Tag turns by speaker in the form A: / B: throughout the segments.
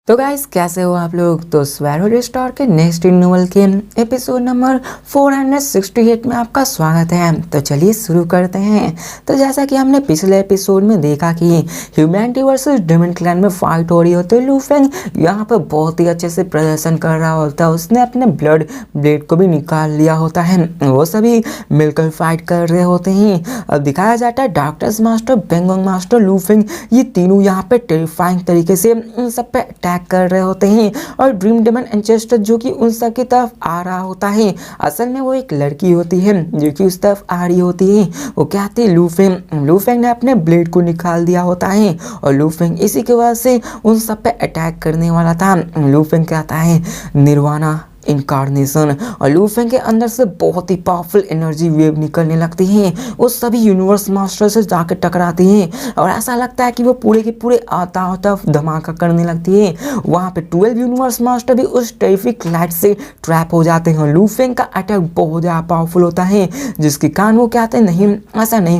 A: तो गाइस कैसे हो आप लोग। तो स्वैरो स्टार के नेक्स्ट नोवेल के एपिसोड नंबर 468 में आपका स्वागत है। तो चलिए शुरू करते हैं। तो जैसा कि हमने पिछले एपिसोड में देखा कि ह्यूमैनिटी वर्सेस डेमन क्लैन में फाइट हो रही होती है। लू फेंग यहाँ पर बहुत ही अच्छे से प्रदर्शन कर रहा होता है। उसने अपने ब्लेड को भी निकाल लिया होता है। वो सभी मिलकर फाइट कर रहे होते हैं। अब दिखाया जाता है doctors master, Bengong master, Lu Feng, ये तीनों यहाँ पे टेरिफाइंग तरीके से उन सब पे अटैक कर रहे होते हैं। और ड्रीम डेमन एंचेस्टर जो कि उन सब की तरफ आ रहा होता है, असल में वो एक लड़की होती है जो कि उस तरफ आ रही होती है। वो कहती है लू फेंग ने अपने ब्लेड को निकाल दिया होता है और लू फेंग इसी की वजह से उन सब पे अटैक करने वाला था। लू फेंग कहता है निर्वाणा इनकारनेशन, और लू फेंग के अंदर से बहुत ही पावरफुल एनर्जी वेव निकलने लगती है। वो सभी यूनिवर्स मास्टर से जाकर टकराती हैं और ऐसा लगता है कि वो पूरे के पूरे आता धमाका करने लगती है। वहाँ पे 12 यूनिवर्स मास्टर भी उस टेरिफिक लाइट से ट्रैप हो जाते हैं। लू फेंग का अटैक बहुत ज़्यादा पावरफुल होता है, जिसके कारण वो कहते हैं नहीं, ऐसा नहीं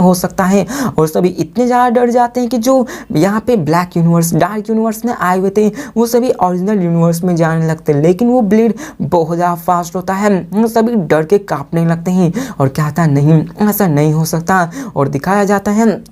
A: हो सकता है। और सभी इतने ज़्यादा डर जाते हैं कि जो यहाँ पे ब्लैक यूनिवर्स, डार्क यूनिवर्स में आए हुए थे, वो सभी ओरिजिनल यूनिवर्स में जाने लगते हैं। लेकिन वो ब्लेड बहुत ज़्यादा फास्ट होता है, वो सभी डर के कांपने लगते हैं और कहता है नहीं, ऐसा नहीं हो सकता। और दिखाया जाता है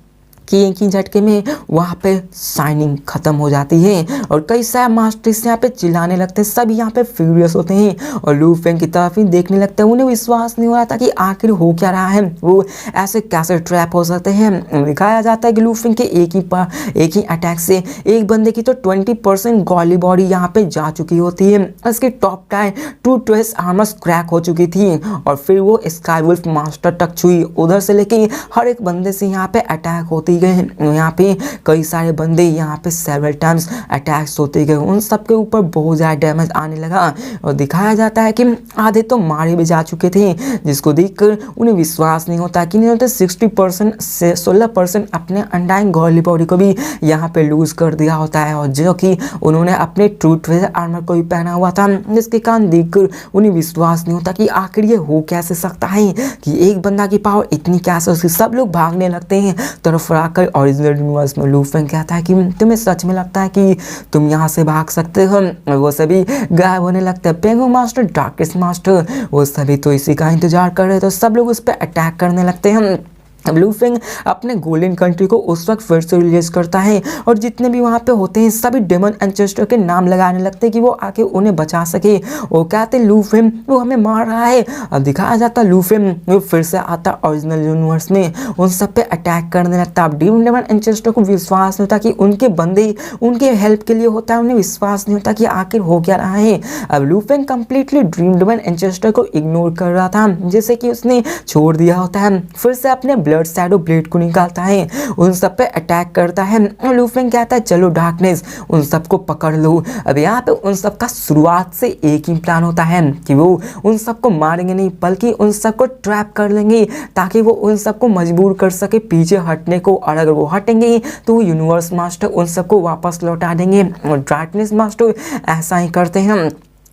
A: कि एक ही झटके में वहाँ पे शाइनिंग खत्म हो जाती है और कई सारे मास्टर्स यहाँ पे चिल्लाने लगते हैं। सब यहाँ पे फ्यूरियस होते हैं और लू फेंग की तरफ ही देखने लगते हैं। उन्हें विश्वास नहीं हो रहा था कि आखिर हो क्या रहा है, वो ऐसे कैसे ट्रैप हो सकते हैं। दिखाया जाता है कि लू फेंग के एक ही अटैक से एक बंदे की तो 20% गॉली बॉडी यहाँ पे जा चुकी होती है। उसकी टॉप टायर 2 ट्वेस्ट आर्मर्स क्रैक हो चुकी थी और फिर वो स्काई वुल्फ मास्टर तक छुई। उधर से लेके हर एक बंदे से यहाँ पे अटैक होती गए। यहाँ पे कई सारे बंदे यहाँ पे सेवरल टाइम्स अटैक्स होते गए, उन सब के ऊपर बहुत ज़्यादा डैमेज आने लगा। और दिखाया जाता है कि आधे तो मारे भी जा चुके थे, जिसको देखकर उन्हें विश्वास नहीं होता कि नहीं 60% से 16% अपने अनडाइंग गॉली बॉडी को भी यहाँ पे लूज कर दिया होता है। और जो कि उन्होंने अपने ट्रूथ आर्मर को भी पहना हुआ था, जिसके कारण देखकर उन्हें विश्वास नहीं होता कि आखिर ये हो कैसे सकता है कि एक बंदा की पावर इतनी कैसे। उसकी सब लोग भागने लगते हैं तरफ आकर। ओरिजिनल यूनिवर्स में लू फेंग कहता है कि तुम्हें सच में लगता है कि तुम यहाँ से भाग सकते हो। वो सभी गायब होने लगते हैं। पेंगो मास्टर, डार्केस्ट मास्टर, वो सभी तो इसी का इंतजार कर रहे थे। तो सब लोग उस पर अटैक करने लगते हैं। लू फेंग अपने गोल्डन कंट्री को उस वक्त फिर से रिलीज करता है और जितने भी वहाँ पे होते हैं सभी डेमन एंचेस्टर के नाम लगाने लगते हैं कि वो आके उन्हें बचा सके। वो कहते हैं लू फेंग वो हमें मार रहा है। अब दिखाया जाता है लू फेंग वो फिर से आता ओरिजिनल यूनिवर्स में, उन सब पे अटैक करने लगता है। अब डेमन एंचेस्टर को विश्वास नहीं होता कि उनके बंदे उनके हेल्प के लिए होता है, उन्हें विश्वास नहीं होता कि आखिर हो क्या रहा है। अब Lu Feng completely dream demon ancestor को इग्नोर कर रहा था, जैसे कि उसने छोड़ दिया होता है। फिर से अपने शैडो ब्लेड को निकालता है, उन सब पे अटैक करता है। लू फेंग कहता है चलो डार्कनेस उन सबको पकड़ लो। अब यहाँ पे उन सब का शुरुआत से एक ही प्लान होता है कि वो उन सबको मारेंगे नहीं, बल्कि उन सबको ट्रैप कर लेंगे ताकि वो उन सबको मजबूर कर सके पीछे हटने को। और अगर वो हटेंगे तो वो यूनिवर्स मास्टर उन सबको वापस लौटा देंगे। और डार्कनेस मास्टर ऐसा ही करते हैं।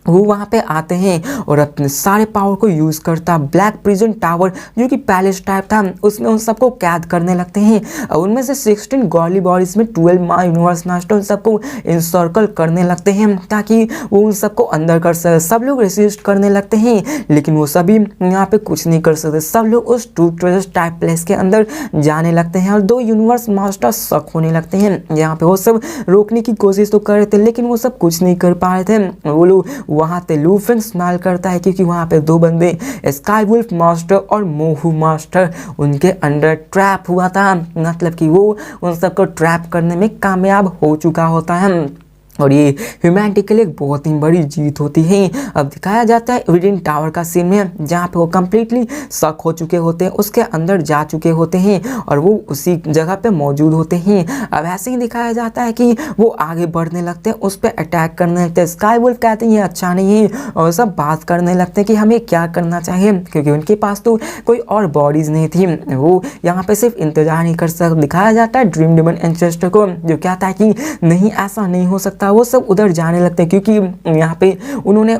A: वो वहाँ पे आते हैं और अपने सारे पावर को यूज़ करता ब्लैक प्रिजन टावर जो कि पैलेस टाइप था, उसमें उन सबको कैद करने लगते हैं। और उनमें से 16 गॉली बॉडीज में 12 यूनिवर्स मास्टर उन सबको इंसर्कल करने लगते हैं ताकि वो उन सबको अंदर कर सके। सब लोग रेसिस्ट करने लगते हैं, लेकिन वो सभी यहाँ पे कुछ नहीं कर सकते। सब लोग उस टू ट्रेजर टाइप प्लेस के अंदर जाने लगते हैं और 2 यूनिवर्स मास्टर शक होने लगते हैं। यहाँ पे वो सब रोकने की कोशिश तो कर रहे थे, लेकिन वो सब कुछ नहीं कर पा रहे थे। वो लोग वहाँ पे लू फेंग स्माइल करता है क्योंकि वहाँ पे 2 बंदे स्काई वुल्फ मास्टर और मोहू मास्टर उनके अंडर ट्रैप हुआ था, मतलब कि वो उन सबको ट्रैप करने में कामयाब हो चुका होता है। और ये ह्यूमैनिटी के लिए बहुत ही बड़ी जीत होती है। अब दिखाया जाता है विदिन टावर का सीन में, जहाँ पे वो कम्प्लीटली शक हो चुके होते हैं, उसके अंदर जा चुके होते हैं और वो उसी जगह पे मौजूद होते हैं। अब ऐसे ही दिखाया जाता है कि वो आगे बढ़ने लगते हैं, उस पर अटैक करने लगते हैं। स्काई वुल्फ कहते हैं ये अच्छा नहीं है और सब बात करने लगते हैं कि हमें क्या करना चाहिए, क्योंकि उनके पास तो कोई और बॉडीज नहीं थी। वो यहाँ पे सिर्फ इंतजार नहीं कर सकते। दिखाया जाता है ड्रीम डेमन एंसेस्टर को, जो कहता है कि नहीं, ऐसा नहीं हो सकता होता है वो सब उधर जाने लगते हैं, क्योंकि यहाँ पे उन्होंने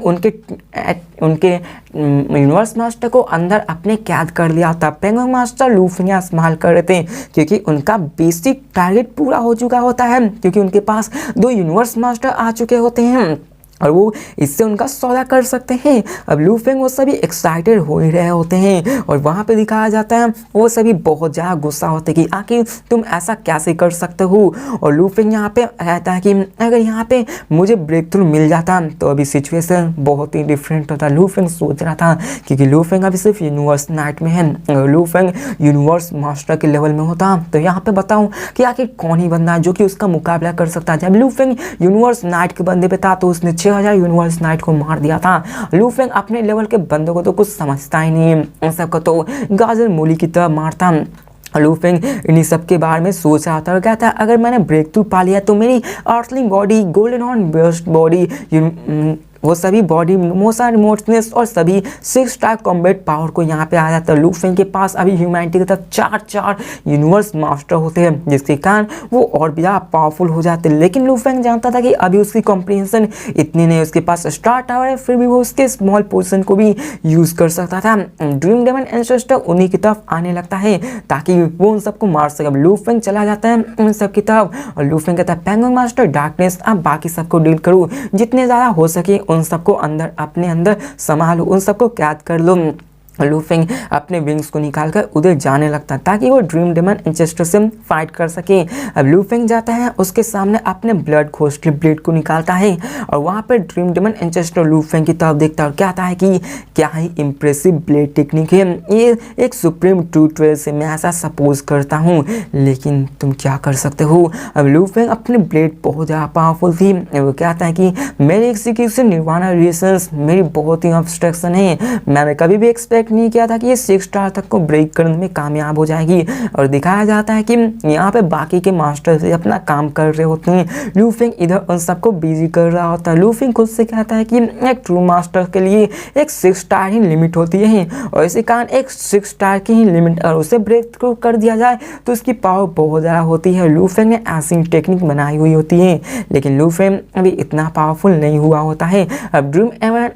A: उनके यूनिवर्स मास्टर को अंदर अपने कैद कर लिया था। पेंगुइन मास्टर लूफी संभाल कर रहे थे, क्योंकि उनका बेसिक टारगेट पूरा हो चुका होता है, क्योंकि उनके पास 2 यूनिवर्स मास्टर आ चुके होते हैं और वो इससे उनका सौदा कर सकते हैं। अब लू फेंग वो सभी एक्साइटेड हो ही रहे होते हैं और वहाँ पे दिखाया जाता है वो सभी बहुत ज़्यादा गुस्सा होते हैं कि आखिर तुम ऐसा कैसे कर सकते हो। और लू फेंग यहाँ पे कहता है कि अगर यहाँ पे मुझे ब्रेक थ्रू मिल जाता तो अभी सिचुएशन बहुत ही डिफरेंट होता। लू फेंग सोच रहा था, क्योंकि लू फेंग अभी सिर्फ यूनिवर्स नाइट में है, अगर लू फेंग यूनिवर्स मास्टर के लेवल में होता तो यहाँ पे बताऊँ कि आखिर कौन ही बंदा है जो कि उसका मुकाबला कर सकता है। जब लू फेंग यूनिवर्स नाइट के बंदे पे था तो उसने 6000 यूनिवर्स नाइट को मार दिया था। लू फेंग अपने लेवल के बंदों को तो कुछ समझता ही नहीं, उन सबको तो गाजर मूली की तरह मारता। लू फेंग इन्हीं सब के बारे में सोच रहा था और कहता है अगर मैंने ब्रेक थ्रू पा लिया तो मेरी earthling body, golden horn burst body, वो सभी बॉडी मोशन रिमोटनेस और सभी 6 स्टार कॉम्बैट पावर को यहाँ पे आ जाता है। लू फेंग के पास अभी ह्यूमैनिटी की तरफ 4 यूनिवर्स मास्टर होते हैं, जिसके कारण वो और भी ज़्यादा पावरफुल हो जाते हैं। लेकिन लू फेंग जानता था कि अभी उसकी कॉम्प्रिहेंशन इतनी नहीं, उसके पास स्टार टावर है, फिर भी वो उसके स्मॉल पोजीशन को भी यूज़ कर सकता था। ड्रीम डेमन एंसेस्टर उन्हीं की तरफ आने लगता है ताकि वो उन सबको मार सके। लू फेंग चला जाता है उन सब की तरफ और लू फेंग कहता है पेंगुइन मास्टर डार्कनेस आप बाकी सबको डील करो, जितने ज़्यादा हो सके उन सबको अंदर अपने अंदर संभालो, उन सबको कैद कर लो। लू फेंग अपने विंग्स को निकालकर उधर जाने लगता ताकि वो ड्रीम डेमन एंसेस्टर से फाइट कर सके। अब लू फेंग जाता है उसके सामने अपने ब्लड घोस्टली ब्लेड को निकालता है और वहाँ पर dream demon ancestor Lu Feng की तरफ देखता है और कहता है कि क्या ही इम्प्रेसिव ब्लेड टेक्निक है, ये एक सुप्रीम ट्रू ट्वेल्व से मैं ऐसा सपोज करता हूँ, लेकिन तुम क्या कर सकते हो। अब लू फेंग अपनी ब्लेड बहुत ज़्यादा पावरफुल थी, वो कहता है कि मेरी एग्जीक्यूशन निर्वाणा रिएक्शंस मेरी बहुत ही ऑब्स्ट्रक्शन है, मैंने कभी भी एक्सपेक्ट नहीं किया था कि ये 6 स्टार तक को ब्रेक करने में कामयाब हो जाएगी। और दिखाया जाता है कि यहाँ पे बाकी के मास्टर से अपना काम कर रहे होते हैं, लू फेंग इधर उन सबको बिजी कर रहा होता है। लू फेंग खुद से कहता है कि एक ट्रू मास्टर के लिए एक 6 स्टार ही लिमिट होती है और इसी कारण एक 6 स्टार की ही लिमिट और उसे ब्रेक थ्रू कर दिया जाए तो उसकी पावर बहुत ज़्यादा होती है। लू फेंग ने ऐसी टेक्निक बनाई हुई होती है, लेकिन लू फेंग अभी इतना पावरफुल नहीं हुआ होता है। अब ड्रीम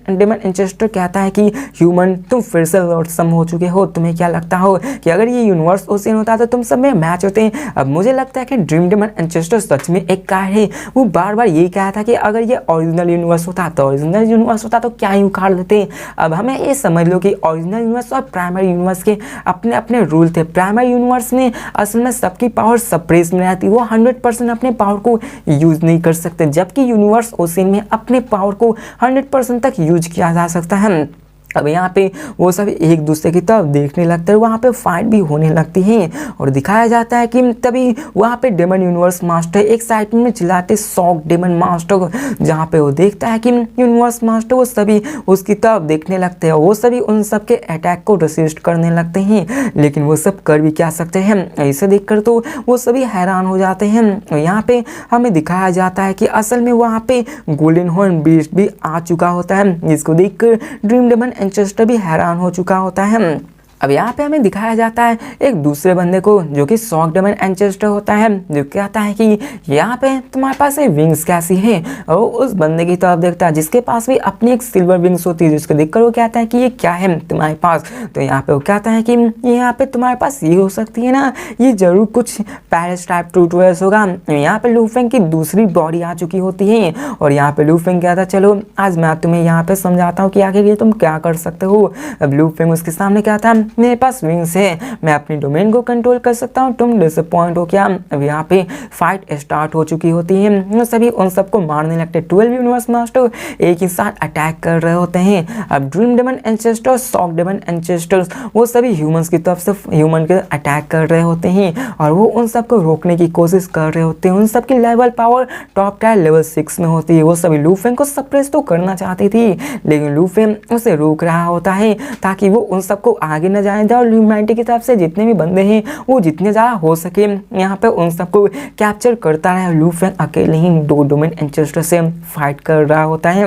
A: डेमन एंसेस्टर कहता है कि ह्यूमन तुम फिर से लॉर्ड सम हो चुके हो, तुम्हें क्या लगता हो कि अगर ये यूनिवर्स ओशियन होता तो तुम सब में मैच होते हैं। अब मुझे लगता है कि ड्रीम डेमन एंसेस्टर सच में एक कार है, वो बार बार यही कहा था कि अगर ये ओरिजिनल यूनिवर्स होता तो क्या ही उखाड़ लेते। अब हमें ये समझ लो कि ओरिजिनल यूनिवर्स और प्राइमरी यूनिवर्स के अपने अपने रूल थे। प्राइमरी यूनिवर्स में असल में सबकी पावर सप्रेस में रहती, वो 100% अपने पावर को यूज नहीं कर सकते, जबकि यूनिवर्स ओशियन में अपने पावर को 100% तक यूज किया जा सकता है। अब यहाँ पे वो सब एक दूसरे की तरफ देखने लगते हैं, वहाँ पे फाइट भी होने लगती है और दिखाया जाता है कि तभी वहाँ पे डेमन यूनिवर्स मास्टर एक साइड में चिल्लाते शॉक डेमन मास्टर को, जहाँ पे वो देखता है कि यूनिवर्स मास्टर वो सभी उसकी तरफ देखने लगते हैं, वो सभी उन सब के अटैक को रेसिस्ट करने लगते हैं, लेकिन वो सब कर भी क्या सकते हैं। इसे देखकर तो वो सभी हैरान हो जाते हैं और यहाँ पे हमें दिखाया जाता है कि असल में वहाँ पे गोल्डन हॉर्न बीस्ट भी आ चुका होता है, जिसको देखकर ड्रीम डेमन एंसेस्टर भी हैरान हो चुका होता है। अब यहाँ पे हमें दिखाया जाता है एक दूसरे बंदे को जो कि शॉक डेमन एंसेस्टर होता है, जो कहता है कि यहाँ पे तुम्हारे पास एक विंग्स कैसी है, और उस बंदे की तरफ देखता है जिसके पास भी अपनी एक सिल्वर विंग्स होती है, जिसको देखकर वो कहता है कि ये क्या है तुम्हारे पास। तो यहाँ पे वो कहता है कि यहाँ पे तुम्हारे पास ये हो सकती है ना, ये जरूर कुछ पैरिस टाइप ट्रू ट्वेल्व होगा। यहाँ पे लू फेंग की दूसरी बॉडी आ चुकी होती है और यहाँ पे लू फेंग कहता है चलो आज मैं तुम्हें यहाँ पे समझाता हूँ कि आखिर ये तुम क्या कर सकते हो। अब लू फेंग उसके सामने कहता है मेरे पास विंग्स है, मैं अपनी डोमेन को कंट्रोल कर सकता हूँ, तुम डिसअपॉइंट हो क्या। अब यहाँ पे फाइट स्टार्ट हो चुकी होती है, सभी उन सबको मारने लगते। 12 यूनिवर्स मास्टर एक ही साथ अटैक कर रहे होते हैं। अब dream demon ancestor, shock demon ancestors वो सभी ह्यूमंस की तरफ से ह्यूमन के अटैक कर रहे होते हैं और वो उन सबको रोकने की कोशिश कर रहे होते हैं। उन सबकी level power top tier level 6 में होती है। वो सभी लू फेंग को सप्रेस तो करना चाहती थी, लेकिन लू फेंग उसे रोक रहा होता है ताकि वो उन सबको आगे न जाए और ह्यूमैनिटी की तरफ से जितने भी बंदे हैं वो जितने ज़्यादा हो सके यहाँ पे उन सबको कैप्चर करता रहे। लू फेंग अकेले ही 2 डोमेन एंसेस्टर से फाइट कर रहा होता है।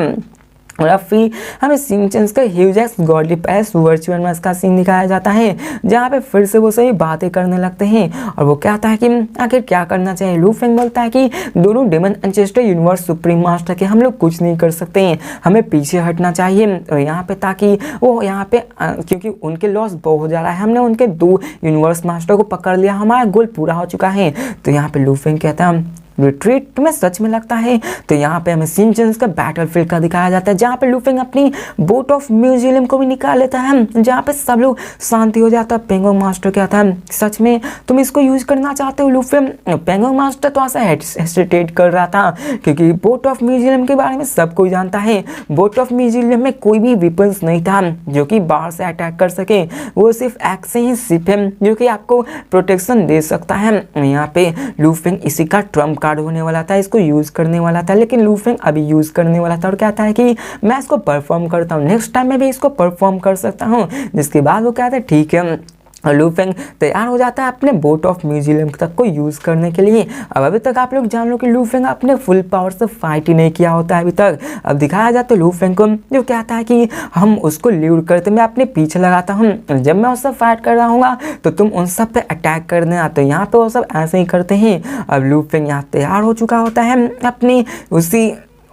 A: और अब फिर हमें सिंचन्स का ह्यूजेस गॉडली पैस वर्चुअल मैच का सीन दिखाया जाता है, जहाँ पे फिर से वो सही बातें करने लगते हैं और वो कहता है कि आखिर क्या करना चाहिए। लू फेंग बोलता है कि दोनों demon ancestor universe supreme master के हम लोग कुछ नहीं कर सकते हैं, हमें पीछे हटना चाहिए और यहाँ पे ताकि वो यहाँ पे क्योंकि उनके लॉस बहुत ज़्यादा है, हमने उनके 2 यूनिवर्स मास्टर को पकड़ लिया, हमारा गोल पूरा हो चुका है। तो यहाँ पे लू फेंग कहता है रिट्रीट तुम्हें सच में लगता है। तो यहाँ पे हमें सिंचन्स का बैटलफील्ड का दिखाया जाता है, जहाँ पे लू फेंग अपनी बोट ऑफ म्यूजियम को भी निकाल लेता है, जहाँ पे सब लोग शांति हो जाता है। पेंगोंग मास्टर कहता है सच में तुम इसको यूज करना चाहते हो लू फेंग। पेंगोंग मास्टर तो ऐसा हेसिटेट कर रहा था क्योंकि बोट ऑफ म्यूजियम के बारे में सब कोई जानता है। बोट ऑफ म्यूजियम में कोई भी वेपन्स नहीं था जो कि बाहर से अटैक कर सके, वो सिर्फ एक से ही शिप है जो कि आपको प्रोटेक्शन दे सकता है। यहाँ पे लू फेंग इसी का ट्रम्प कार्ड होने वाला था, इसको यूज करने वाला था, लेकिन लू फेंग अभी यूज करने वाला था और कहता है कि मैं इसको परफॉर्म करता हूँ, नेक्स्ट टाइम मैं भी इसको परफॉर्म कर सकता हूँ। जिसके बाद वो कहता है ठीक है, और लू फेंग तैयार हो जाता है अपने बोट ऑफ म्यूजियम तक को यूज़ करने के लिए। अब अभी तक आप लोग जान लो कि लू फेंग अपने फुल पावर से फाइट ही नहीं किया होता है अभी तक। अब दिखाया जाता है लू फेंग को जो कहता है कि हम उसको ल्यूर करते, मैं अपने पीछे लगाता हूँ, जब मैं उससे फाइट कर रहा हूँ तो तुम उन सब पे अटैक कर देना। तो यहाँ पे वो सब ऐसे ही करते हैं। अब लू फेंग यहाँ तैयार हो चुका होता है अपनी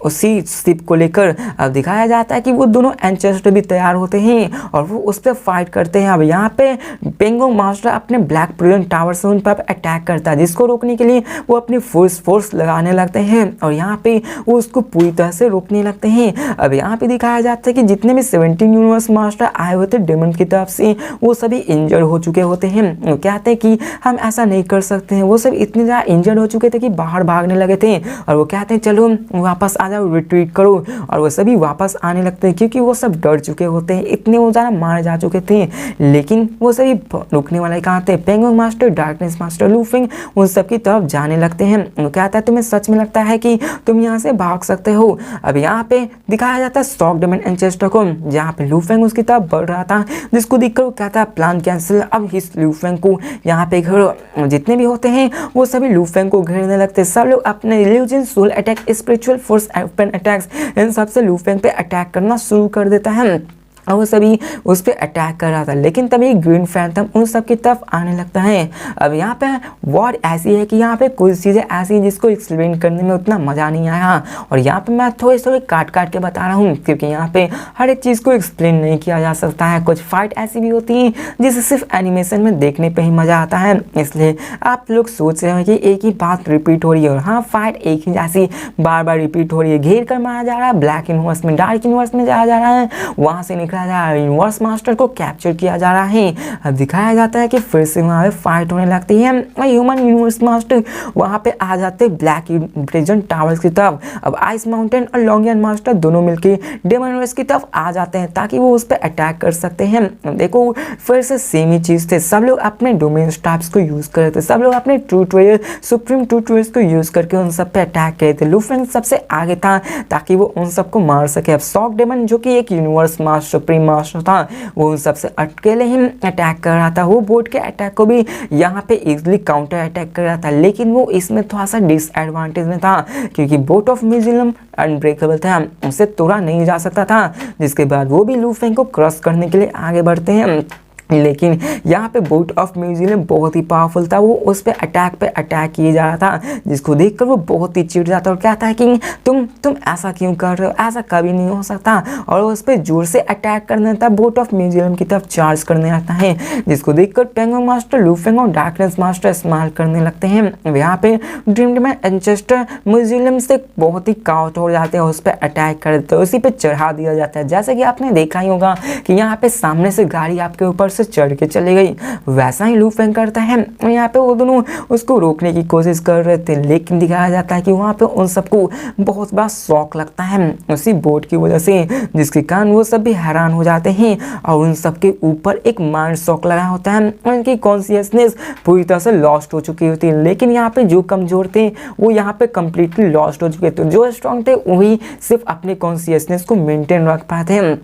A: उसी शिप को लेकर। अब दिखाया जाता है कि वो दोनों एंसेस्टर भी तैयार होते हैं और वो उस पर फाइट करते हैं। अब यहाँ पे पेंगोंग मास्टर अपने ब्लैक प्रिजन टावर से उन पर अटैक करता है, जिसको रोकने के लिए वो अपनी फोर्स लगाने लगते हैं और यहाँ पे वो उसको पूरी तरह से रोकने लगते हैं। अब यहाँ पे दिखाया जाता है कि जितने भी 17 यूनिवर्स मास्टर आए हुए थे डेमन की तरफ से वो सभी इंजर्ड हो चुके होते हैं। वो कहते हैं कि हम ऐसा नहीं कर सकते हैं, वो सब इतने ज़्यादा इंजर्ड हो चुके थे कि बाहर भागने लगे थे और वो कहते हैं चलो वापस जाओ, रिट्रीट करो। और वो सभी वापस आने लगते हैं क्योंकि वो सब डर चुके होते हैं, इतने वो ज़्यादा मारे जा चुके थे। लेकिन वो सभी रुकने वाले कहाँ थे? Pangong master, darkness master, Lu Feng उन सब की तरफ जाने लगते हैं। वो कहता है तुम्हें सच में लगता है कि तुम यहाँ से भाग सकते हो? अब यहाँ पे दिखाया जाता है शॉक डेमन एंसेस्टर को, जहाँ पे लू फेंग उसकी तरफ बढ़ रहा था, जिसको देखकर वो कहता है प्लान कैंसिल। अब इस लू फेंग को यहाँ पे जितने भी होते हैं वो सभी लू फेंग को घेरने लगते हैं। सब लोग अपने illusion, soul attack, spiritual force, open attacks इन सबसे लू फेंग पे अटैक करना शुरू कर देता है और वो सभी उस पर अटैक कर रहा था। लेकिन तभी ग्रीन फैंटम उन सब की तरफ आने लगता है। अब यहाँ पे वॉर ऐसी है कि यहाँ पे कुछ चीज़ें ऐसी हैं जिसको एक्सप्लेन करने में उतना मज़ा नहीं आया और यहाँ पे मैं थोड़ी थोड़ी काट के बता रहा हूँ क्योंकि यहाँ पे हर एक चीज़ को एक्सप्लेन नहीं किया जा सकता है। कुछ फाइट ऐसी भी होती है जिसे सिर्फ एनिमेशन में देखने पर ही मज़ा आता है, इसलिए आप लोग सोच रहे हो कि एक ही बात रिपीट हो रही है। और हाँ, फाइट एक ही जैसी बार बार रिपीट हो रही है, घेर कर मारा जा रहा है, ब्लैक यूनिवर्स में डार्क यूनिवर्स में जाया जा रहा है, वहाँ से निकला जा रहा है, यूनिवर्स मास्टर को कैप्चर किया जा रहा है। अब दिखाया जाता है कि फिर से वहाँ पे फाइट होने लगती है और ह्यूमन यूनिवर्स मास्टर वहाँ पे आ जाते हैं ब्लैक प्रिजन टावर्स की तरफ। अब आइस माउंटेन और लॉन्गियन मास्टर दोनों मिलके डेमन यूनिवर्स की तरफ आ जाते हैं ताकि वो उस पर अटैक कर सकते हैं। देखो फिर से सेम ही चीज़ थे, सब लोग अपने डोमेन स्टाफ्स को यूज़ कर रहे थे, सब लोग अपने truth ware, supreme truth wares को यूज़ करके उन सब पे अटैक करे थे। लू फेंग सबसे आगे था ताकि वो उन सबको मार सके। अब शॉक डेमन जो कि एक यूनिवर्स मास्टर, सुप्रीम मास्टर था, वो उन सबसे अकेले ही अटैक कर रहा था। वो बोट के अटैक को भी यहाँ पे इजीली काउंटर अटैक कर रहा था, लेकिन वो इसमें थोड़ा सा डिसएडवांटेज में था क्योंकि बोट ऑफ म्यूजियम अनब्रेकेबल था, उसे तोड़ा नहीं जा सकता था। जिसके बाद वो भी लू फेंग को क्रॉस करने के लिए आगे बढ़ते हैं, लेकिन यहाँ पे बोट ऑफ म्यूजियम बहुत ही पावरफुल था, वो उस पे अटैक किए जा रहा था, जिसको देखकर वो बहुत ही चिढ़ जाता और कहता है कि तुम ऐसा क्यों कर रहे हो, ऐसा कभी नहीं हो सकता। और उस पर जोर से अटैक करने लगता है, बोट ऑफ म्यूजियम की तरफ चार्ज करने आता है, जिसको देखकर पेंगोंग मास्टर, लू फेंग और डार्कनेस मास्टर स्माइल करने लगते हैं। यहाँ पे ड्रीम में एंसेस्टर म्यूजियम से बहुत ही काउट हो जाते हैं, उस पर अटैक कर देते हैं, उसी पे चढ़ा दिया जाता है। जैसे कि आपने देखा ही होगा कि यहाँ पे सामने से गाड़ी आपके ऊपर से चढ़ के चली गई, वैसा ही लू फेंग करता है। यहाँ पे वो दोनों उसको रोकने की कोशिश कर रहे थे, लेकिन दिखाया जाता है कि वहाँ पे उन सबको बहुत बड़ा शौक लगता है उसी बोट की वजह से, जिसके कारण वो सब भी हैरान हो जाते हैं और उन सबके ऊपर एक माइंड शॉक लगा होता है। उनकी कॉन्शियसनेस पूरी तरह से लॉस्ट हो चुकी होती है, लेकिन यहाँ पे जो कमजोर थे वो यहाँ पे कंप्लीटली लॉस्ट हो चुके थे, जो स्ट्रॉन्ग थे वही सिर्फ अपने कॉन्शियसनेस को मेंटेन रख पाए थे।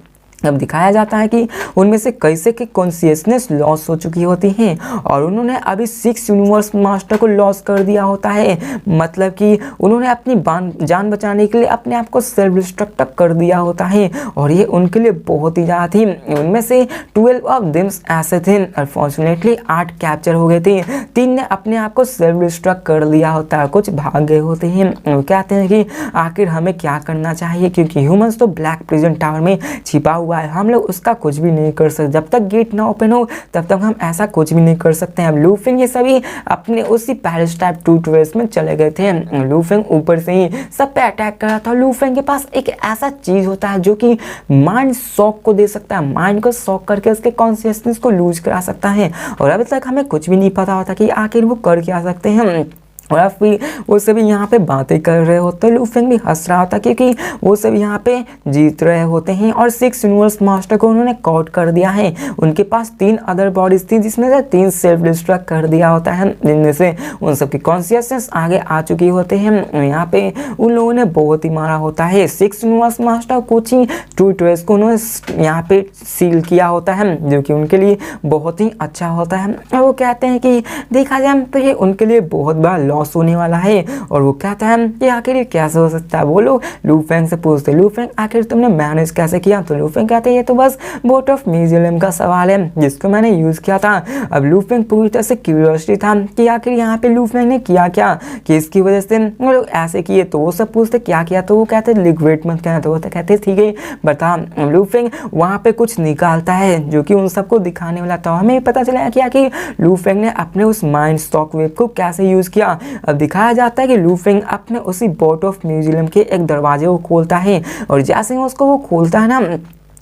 A: अब दिखाया जाता है कि उनमें से कैसे की कॉन्शियसनेस लॉस हो चुकी होती है और उन्होंने अभी 6 यूनिवर्स मास्टर को लॉस कर दिया होता है। मतलब कि उन्होंने अपनी जान बचाने के लिए अपने आप को सेल्फ डिस्ट्रक्ट कर दिया होता है और ये उनके लिए बहुत ही ज़्यादा थी। उनमें से 12 ऑफ देम ऐसे थे, अनफॉर्चुनेटली 8 कैप्चर हो गए थे, 3 ने अपने आप को सेल्फ डिस्ट्रक्ट कर लिया होता है, कुछ भाग गए होते हैं। वो कहते हैं कि आखिर हमें क्या करना चाहिए, क्योंकि ह्यूमंस तो ब्लैक प्रिजन टावर में छिपा हुआ है, हम लोग उसका कुछ भी नहीं कर सकते, जब तक गेट ना ओपन हो तब तक हम ऐसा कुछ भी नहीं कर सकते हैं। अब लूफिंग ये सभी अपने उसी पैरिस टाइप 2 ट्रेस में चले गए थे। लूफिंग ऊपर से ही सब पे अटैक कर रहा था। लूफिंग के पास एक ऐसा चीज होता है जो कि माइंड शॉक को दे सकता है, माइंड को शॉक करके उसके कॉन्शियसनेस को लूज करा सकता है और अभी तक हमें कुछ भी नहीं पता होता कि आखिर वो कर क्या सकते हैं। और फिर वो सभी यहाँ पे बातें कर रहे होते हैं, लूफिंग भी हंस रहा होता है क्योंकि वो सब यहाँ पे जीत रहे होते हैं और 6 यूनिवर्स मास्टर को उन्होंने कॉट कर दिया है। उनके पास 3 अदर बॉडीज थी जिसमें से 3 सेल्फ डिस्ट्रक्ट कर दिया होता है, जिनमें से उन सबकी कॉन्शियसनेस आगे आ चुकी होते हैं। यहाँ पे उन लोगों ने बहुत ही मारा होता है। 6 यूनिवर्स मास्टर कुछ ही 2 ट्रेस को उन्होंने यहाँ पे सील किया होता है जो कि उनके लिए बहुत ही अच्छा होता है और वो कहते हैं कि देखा जाए तो ये उनके लिए बहुत बड़ा लॉस होने वाला है। और वो कहता है कि आखिर ये कैसे हो सकता है। वो लोग लूफेंग से पूछते, लूफेंग आखिर तुमने मैनेज कैसे किया। तो लूफेंग कहते हैं ये तो बस बोट ऑफ म्यूजियम का सवाल है जिसको मैंने यूज किया था। अब लूफेंग पूरी तरह से क्यूरियोसिटी था कि आखिर यहाँ पे लूफेंग ने किया क्या, कि इसकी वजह से वो लोग ऐसे किए। तो वो सब पूछते क्या किया, तो वो कहते लिक्विड मत कहना। तो वो कहते ठीक है बता। लूफेंग वहाँ पे कुछ निकालता है जो कि उन सबको दिखाने वाला था। हमें पता चला कि आखिर लूफेंग ने अपने उस माइंड स्टॉक वेव को कैसे यूज किया। अब दिखाया जाता है कि लूफिंग अपने उसी बोट ऑफ म्यूजियम के एक दरवाजे को खोलता है और जैसे ही उसको वो खोलता है ना,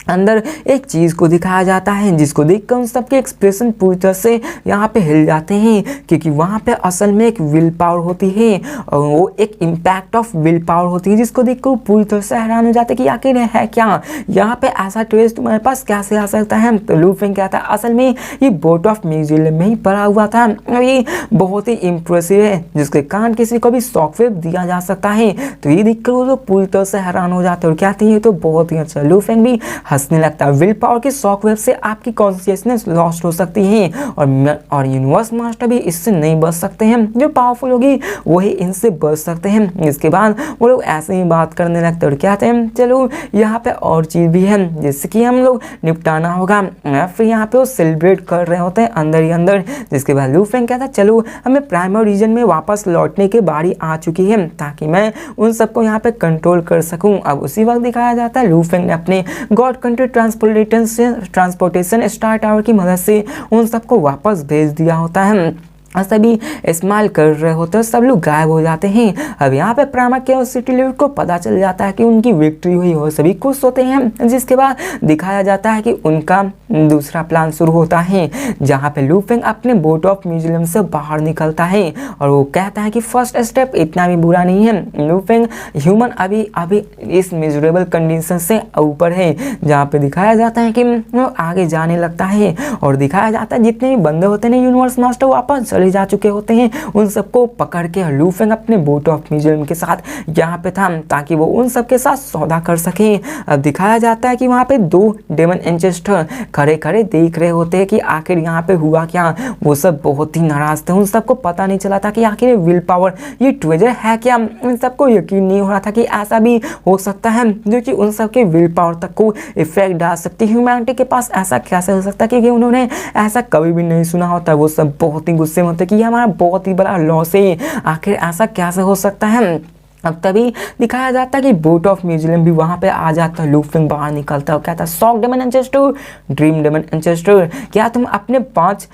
A: अंदर एक चीज़ को दिखाया जाता है जिसको देखकर उन सबके एक्सप्रेशन पूरी तरह से यहाँ पे हिल जाते हैं, क्योंकि वहाँ पे असल में एक विल पावर होती है और वो एक इम्पैक्ट ऑफ विल पावर होती है जिसको देखकर वो पूरी तरह से हैरान हो जाते हैं कि आखिर है क्या, यहाँ पे ऐसा ट्विस्ट तुम्हारे पास कैसे आ सकता है। तो लूफिंग कहता है असल में ये बोट ऑफ म्यूजियम में ही पड़ा हुआ था और ये बहुत ही इम्प्रेसिव है जिसके कारण किसी को भी सॉफ्टवेयर दिया जा सकता है। तो ये देखकर वो लोग पूरी तरह से हैरान हो जाते हैं और कहते हैं ये तो बहुत ही अच्छा। लूफिंग भी हंसने लगता है। विल पावर के शॉक वेव से आपकी कॉन्शियसनेस लॉस्ट हो सकती है और यूनिवर्स मास्टर भी इससे नहीं बच सकते हैं। जो पावरफुल होगी वही इनसे बच सकते हैं। इसके बाद वो लोग ऐसे ही बात करने लगते और कहते हैं चलो यहाँ पे और चीज़ भी है जिससे कि हम लोग निपटाना होगा। फिर यहाँ पे वो सेलिब्रेट कर रहे होते हैं अंदर ही अंदर। जिसके बाद लूफिंग कहता है चलो हमें प्राइमरी रीजन में वापस लौटने की बारी आ चुकी है ताकि मैं उन सबको यहाँ पे कंट्रोल कर सकूँ। अब उसी वक्त दिखाया जाता है लूफिंग ने अपने God country transportation star tower की मदद से उन सबको वापस भेज दिया होता है और सभी स्माइल कर रहे होते हैं, सब लोग गायब हो जाते हैं। अब यहाँ पे प्राइमर के सिटी लीडर को पता चल जाता है कि उनकी विक्ट्री हुई हो, सभी खुश होते हैं। जिसके बाद दिखाया जाता है कि उनका दूसरा प्लान शुरू होता है जहाँ पे लूफिंग अपने बोट ऑफ म्यूजियम से बाहर निकलता है और वो कहता है कि फर्स्ट स्टेप इतना भी बुरा नहीं है। लूफिंग ह्यूमन अभी इस मिजरेबल कंडीशन से ऊपर है, जहाँ पे दिखाया जाता है कि वो आगे जाने लगता है और दिखाया जाता है जितने भी बंदे होते हैं यूनिवर्स मास्टर वापस चले जा चुके होते हैं, उन सबको पकड़ के लूफिंग अपने बोट ऑफ म्यूजियम के साथ यहाँ पे था ताकि वो उन सबके साथ सौदा कर सके। अब दिखाया जाता है कि वहाँ पे 2 डेमन एंसेस्टर खड़े खड़े देख रहे होते हैं कि आखिर यहाँ पे हुआ क्या। वो सब बहुत ही नाराज थे, उन सबको पता नहीं चला था कि आखिर विल पावर ये ट्रेजर है क्या। उन सबको यकीन नहीं हो रहा था कि ऐसा भी हो सकता है जो कि उन सबके विल पावर तक को इफेक्ट डाल सकती है। ह्यूमैनिटी के पास ऐसा कैसे हो सकता है क्योंकि उन्होंने ऐसा कभी भी नहीं सुना होता। वो सब बहुत ही गुस्से में होते कि ये हमारा बहुत ही बड़ा लॉस है, आखिर ऐसा कैसे हो सकता है। अब तभी दिखाया जाता है कि बोट ऑफ म्यूजियम भी वहाँ पे आ जाता है। लूफिंग बाहर निकलता है और कहता है shock demon ancestor, dream demon ancestor, क्या तुम अपने 5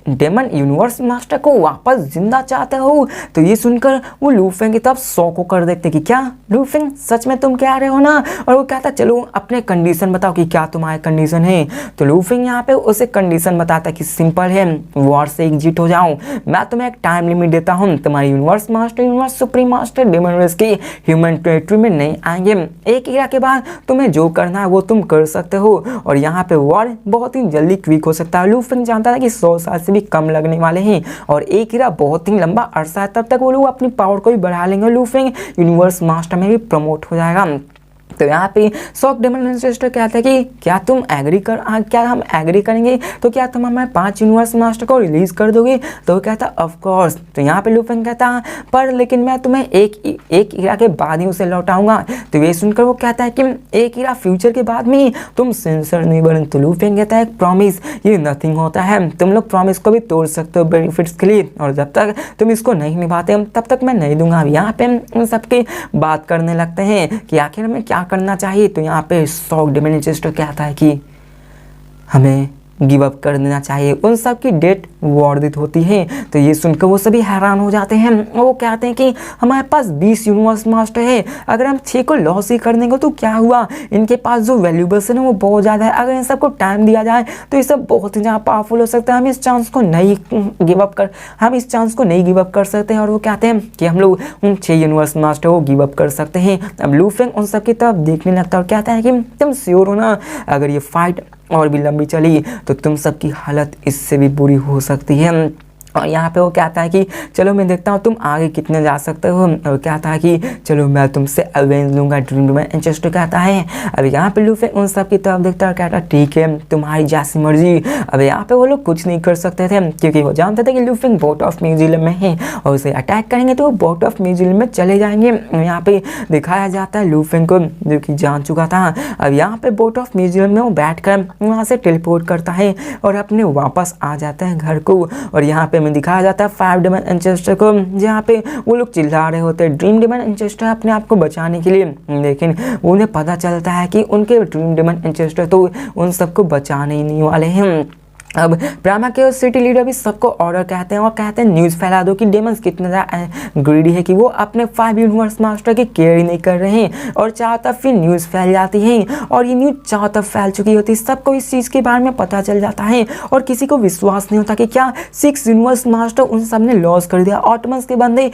A: डेमन यूनिवर्स मास्टर को वापस जिंदा चाहते हो। तो ये सुनकर वो लूफिंग की तरफ शॉक होकर देखते कि क्या लूफिंग सच में तुम कह रहे हो ना। और वो कहता है चलो अपने कंडीशन बताओ कि क्या तुम्हारे कंडीशन है। तो लूफिंग यहाँ पे उसे कंडीशन बताता है कि सिंपल है, वॉर से एग्जिट हो जाओ, मैं तुम्हें एक टाइम लिमिट देता हूँ, तुम्हारे universe master universe supreme master demon race के ह्यूमन टेरिटरी में नहीं आएंगे। एक एरा के बाद तुम्हें जो करना है वो तुम कर सकते हो और यहाँ पे वॉर बहुत ही जल्दी क्विक हो सकता है। लूफिंग जानता था कि 100 साल से भी कम लगने वाले हैं और एक एरा बहुत ही लंबा अरसा है, तब तक वो लोग अपनी पावर को भी बढ़ा लेंगे। लूफिंग यूनिवर्स मास्टर में भी प्रमोट हो जाएगा। तो यहाँ पे शॉक डेमन एंसेस्टर कहता है कि क्या हम एग्री करेंगे, तो क्या तुम हमारे 5 यूनिवर्स मास्टर को रिलीज कर दोगे। तो वो कहता ऑफ कोर्स। तो यहाँ पे लू फेंग कहता पर लेकिन मैं तुम्हें एक ईरा के बाद ही उसे लौटाऊंगा। तो ये सुनकर वो कहता है कि एक ईरा फ्यूचर के बाद में तुम सेंसर नहीं बन। तो लू फेंग कहता है प्रॉमिस ये नथिंग होता है, तुम लोग प्रॉमिस को भी तोड़ सकते हो बेनिफिट्स के लिए, और जब तक तुम इसको नहीं निभाते तब तक मैं नहीं दूंगा। यहाँ पे उन सबकी बात करने लगते हैं कि आखिर हमें क्या करना चाहिए। तो यहाँ पे शॉक डेमन एंसेस्टर कहता है कि हमें गिव अप कर देना चाहिए, उन सब की डेट वर्धित होती है। तो ये सुनकर वो सभी हैरान हो जाते हैं। वो कहते हैं कि हमारे पास 20 यूनिवर्स मास्टर है, अगर हम 6 को लॉस ही कर देंगे तो क्या हुआ, इनके पास जो वैल्यूबल्स है ना वो बहुत ज़्यादा है, अगर इन सबको टाइम दिया जाए तो ये सब बहुत ही ज़्यादा पावरफुल हो सकता है, हम इस चांस को नहीं गिव अप कर सकते हैं। और वो कहते हैं कि हम लोग उन 6 यूनिवर्स मास्टर को गिव अप कर सकते हैं। अब लू फेंग उन सब की तरफ देखने लगता है और कहता है कि तुम श्योर हो ना, अगर ये फाइट और भी लंबी चली तो तुम सबकी हालत इससे भी बुरी हो सकती है। और यहाँ पे वो कहता है कि चलो मैं देखता हूँ तुम आगे कितने जा सकते हो। और कहता है कि चलो मैं तुमसे अवेंज लूँगा, ड्रीम डेमन एंसेस्टर कहता है। अब यहाँ पे लू फेंग उन सब की तरफ देखता है, कहता है ठीक है तुम्हारी जैसी मर्जी। अब यहाँ पे वो लोग कुछ नहीं कर सकते थे क्योंकि वो जानते थे कि लू फेंग बोट ऑफ म्यूजियम में है और उसे अटैक करेंगे तो वो बोट ऑफ म्यूजियम में चले जाएंगे। यहाँ पे दिखाया जाता है लू फेंग को जो कि जान चुका था। अब यहाँ पे बोट ऑफ म्यूजियम में वो बैठ कर वहाँ से टेलीपोर्ट करता है और अपने वापस आ जाता है घर को। और यहाँ पे में दिखाया जाता है 5 डेमन एंसेस्टर को, जहाँ पे वो लोग चिल्ला रहे होते हैं ड्रीम डेमन एंसेस्टर अपने आप को बचाने के लिए, लेकिन उन्हें पता चलता है कि उनके ड्रीम डेमन एंसेस्टर तो उन सबको बचाने ही नहीं वाले हैं। अब प्रामा के सिटी लीडर भी सबको ऑर्डर कहते हैं और कहते हैं न्यूज़ फैला दो कि डेमन्स कितने ज़्यादा ग्रीडी है कि वो अपने 5 यूनिवर्स मास्टर की केयर ही नहीं कर रहे हैं। और चारों तरफ फिर न्यूज़ फैल जाती है और ये न्यूज़ चारों तरफ फैल चुकी होती है, सबको इस चीज़ के बारे में पता चल जाता है और किसी को विश्वास नहीं होता कि क्या 6 यूनिवर्स मास्टर उन सब ने लॉस कर दिया। ऑटोमन्स के बंदे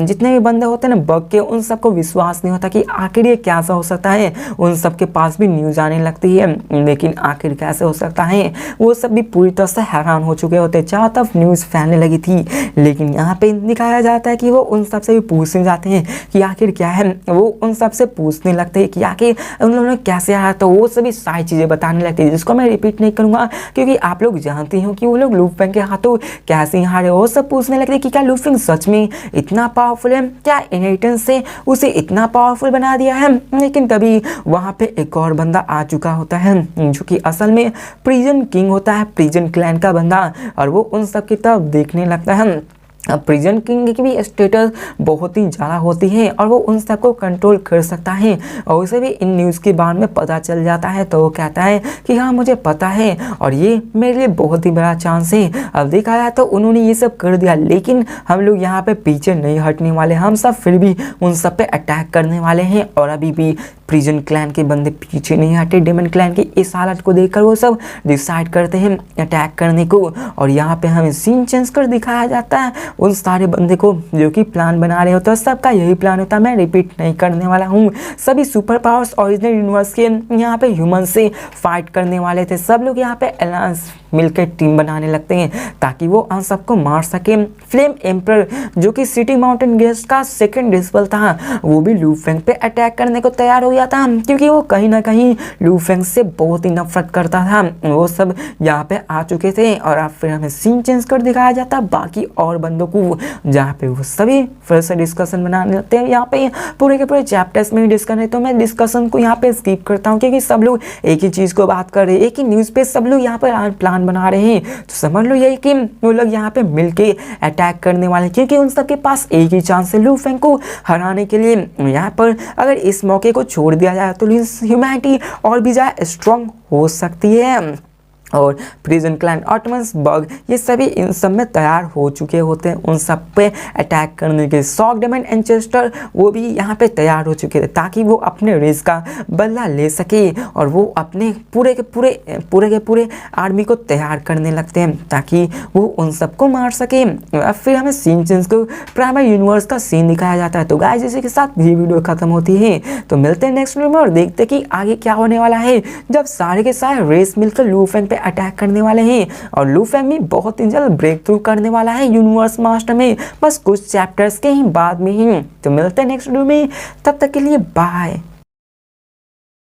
A: जितने भी बंदे होते हैं ना बग के, उन सबको विश्वास नहीं होता कि आखिर ये कैसा हो सकता है। उन सब के पास भी न्यूज़ आने लगती है, लेकिन आखिर कैसे हो सकता है, वो सब भी पूरी तरह से हैरान हो चुके होते। चारों तरफ न्यूज़ फैलने लगी थी, लेकिन यहाँ पे दिखाया जाता है कि वो उन सब से भी पूछने जाते हैं कि आखिर क्या है। वो उन सब से पूछने लगते हैं कि आखिर उन लोगों ने कैसे आया, तो वो सभी सारी चीज़ें बताने लगती है जिसको मैं रिपीट नहीं करूँगा क्योंकि आप लोग जानते हो कि वो लोग लू फेंग के हाथों कैसे हारे। वो सब पूछने लगते हैं कि क्या लू फेंग सच में इतना पावरफुल है, क्या इनहेरिटेंस से उसे इतना पावरफुल बना दिया है। लेकिन तभी वहाँ पे एक और बंदा आ चुका होता है जो कि असल में प्रिजन किंग होता है, प्रिजन क्लैन का बंदा, और वो उन सब की तरफ देखने लगता है। प्रिजन किंग की भी स्टेटस बहुत ही ज़्यादा होती है और वो उन सब को कंट्रोल कर सकता है और उसे भी इन न्यूज़ के बारे में पता चल जाता है। तो वो कहता है कि हाँ मुझे पता है और ये मेरे लिए बहुत ही बड़ा चांस है। अब देखा जाए तो उन्होंने ये सब कर दिया, लेकिन हम लोग यहाँ पे पीछे नहीं हटने वाले, हम सब फिर भी उन सब पे अटैक करने वाले हैं। और अभी भी प्रिजन क्लैन के बंदे पीछे नहीं हटे। डेमन क्लैन की इस हालत को देखकर वो सब डिसाइड करते हैं अटैक करने को। और यहाँ पे हमें सीन चेंज कर दिखाया जाता है उन सारे बंदे को जो कि प्लान बना रहे होते हैं। सबका यही प्लान होता है, मैं रिपीट नहीं करने वाला हूँ। सभी सुपर पावर्स ओरिजिनल यूनिवर्स के यहाँ पे ह्यूमन से फाइट करने वाले थे। सब लोग यहाँ पे अलायंस मिलकर टीम बनाने लगते हैं ताकि वो उन सबको मार सके। फ्लेम एम्पर जो कि सिटी माउंटेन गेस्ट का सेकंड डिस्पल था, वो भी लू फेंग पे अटैक करने को तैयार हो गया था क्योंकि वो कहीं ना कहीं लू फेंग से बहुत ही नफरत करता था। वो सब यहाँ पे आ चुके थे और अब फिर हमें सीन चेंज कर दिखाया जाता बाकी और बंदों को, जहाँ पे वो सभी फिर से डिस्कशन बनाने लगते हैं। यहाँ पे पूरे के पूरे चैप्टर्स में डिस्कशन है, तो मैं डिस्कशन को यहाँ पे स्किप करता हूँ क्योंकि सब लोग एक ही चीज़ को बात कर रहे हैं, एक ही न्यूज़ पे सब लोग यहाँ पर प्लान बना रहे हैं। तो समझ लो यही कि वो लोग यहाँ पे मिलके अटैक करने वाले हैं क्योंकि उन सबके पास एक ही चांस है लू फेंग को हराने के लिए। यहाँ पर अगर इस मौके को छोड़ दिया जाए तो ह्यूमैनिटी और भी ज़्यादा स्ट्रॉन्ग हो सकती है। और प्रिजन क्लैन, ऑटोमन्स, बग, ये सभी इन सब में तैयार हो चुके होते हैं उन सब पे अटैक करने के। शॉक डेमन एंसेस्टर वो भी यहाँ पे तैयार हो चुके थे ताकि वो अपने रेस का बदला ले सके और वो अपने पूरे के पूरे आर्मी को तैयार करने लगते हैं ताकि वो उन सबको मार सके। अब फिर हमें सीन चेंज को प्राइमरी यूनिवर्स का सीन दिखाया जाता है। तो गाइस इसी के साथ ये वीडियो खत्म होती है, तो मिलते हैं नेक्स्ट वीडियो में और देखते हैं कि आगे क्या होने वाला है जब सारे के सारे रेस मिलकर लू फेंग पे अटैक करने वाले हैं। और लू फेंग भी बहुत ही जल्द ब्रेक थ्रू करने वाला है यूनिवर्स मास्टर में, बस कुछ चैप्टर्स के ही बाद में ही। तो मिलते हैं नेक्स्ट वीडियो में, तब तक के लिए बाय।